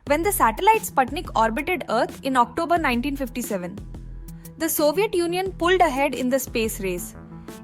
when the satellite Sputnik orbited Earth in October 1957. The Soviet Union pulled ahead in the space race,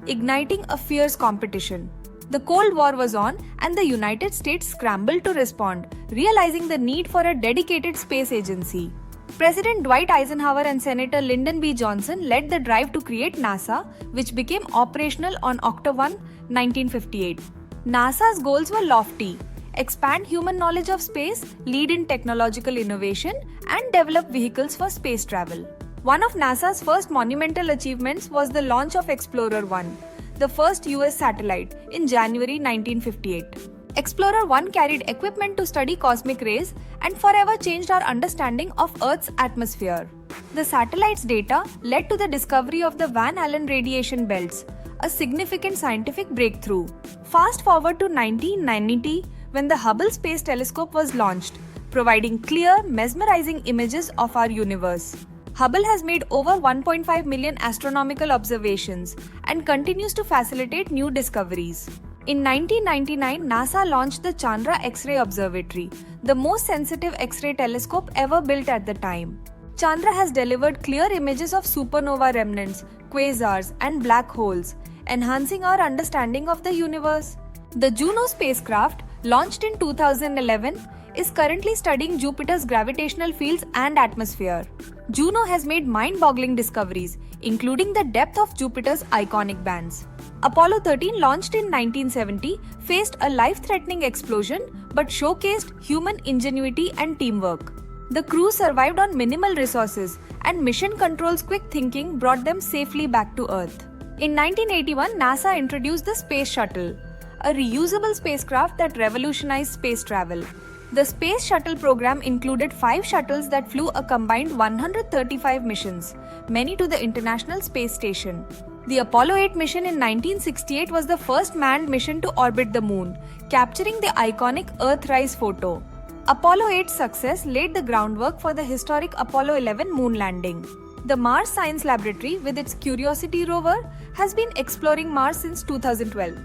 igniting a fierce competition. The Cold War was on, and the United States scrambled to respond, realizing the need for a dedicated space agency. President Dwight Eisenhower and Senator Lyndon B. Johnson led the drive to create NASA, which became operational on October 1, 1958. NASA's goals were lofty: expand human knowledge of space, lead in technological innovation, and develop vehicles for space travel. One of NASA's first monumental achievements was the launch of Explorer 1, the first US satellite, in January 1958. Explorer 1 carried equipment to study cosmic rays and forever changed our understanding of Earth's atmosphere. The satellite's data led to the discovery of the Van Allen radiation belts, a significant scientific breakthrough. Fast forward to 1990, when the Hubble Space Telescope was launched, providing clear, mesmerizing images of our universe. Hubble has made over 1.5 million astronomical observations and continues to facilitate new discoveries. In 1999, NASA launched the Chandra X-ray Observatory, the most sensitive X-ray telescope ever built at the time. Chandra has delivered clear images of supernova remnants, quasars, and black holes, enhancing our understanding of the universe. The Juno spacecraft, launched in 2011, is currently studying Jupiter's gravitational fields and atmosphere. Juno has made mind-boggling discoveries, including the depth of Jupiter's iconic bands. Apollo 13, launched in 1970, faced a life-threatening explosion but showcased human ingenuity and teamwork. The crew survived on minimal resources, and Mission Control's quick thinking brought them safely back to Earth. In 1981, NASA introduced the Space Shuttle, a reusable spacecraft that revolutionized space travel. The Space Shuttle program included 5 shuttles that flew a combined 135 missions, many to the International Space Station. The Apollo 8 mission in 1968 was the first manned mission to orbit the Moon, capturing the iconic Earthrise photo. Apollo 8's success laid the groundwork for the historic Apollo 11 moon landing. The Mars Science Laboratory, with its Curiosity rover, has been exploring Mars since 2012.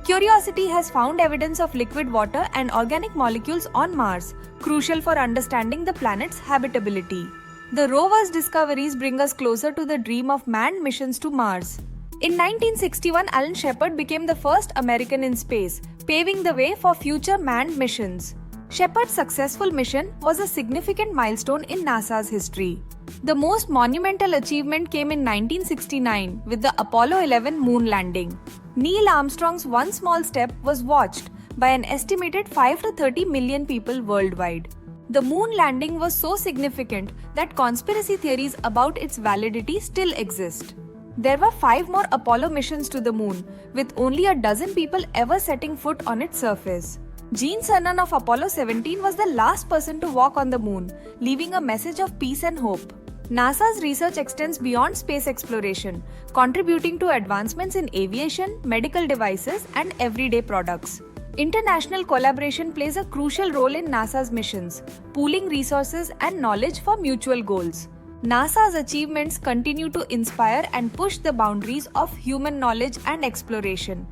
Curiosity has found evidence of liquid water and organic molecules on Mars, crucial for understanding the planet's habitability. The rover's discoveries bring us closer to the dream of manned missions to Mars. In 1961, Alan Shepard became the first American in space, paving the way for future manned missions. Shepard's successful mission was a significant milestone in NASA's history. The most monumental achievement came in 1969 with the Apollo 11 moon landing. Neil Armstrong's one small step was watched by an estimated 5 to 30 million people worldwide. The moon landing was so significant that conspiracy theories about its validity still exist. There were 5 more Apollo missions to the moon, with only a dozen people ever setting foot on its surface. Gene Cernan of Apollo 17 was the last person to walk on the moon, leaving a message of peace and hope. NASA's research extends beyond space exploration, contributing to advancements in aviation, medical devices, and everyday products. International collaboration plays a crucial role in NASA's missions, pooling resources and knowledge for mutual goals. NASA's achievements continue to inspire and push the boundaries of human knowledge and exploration.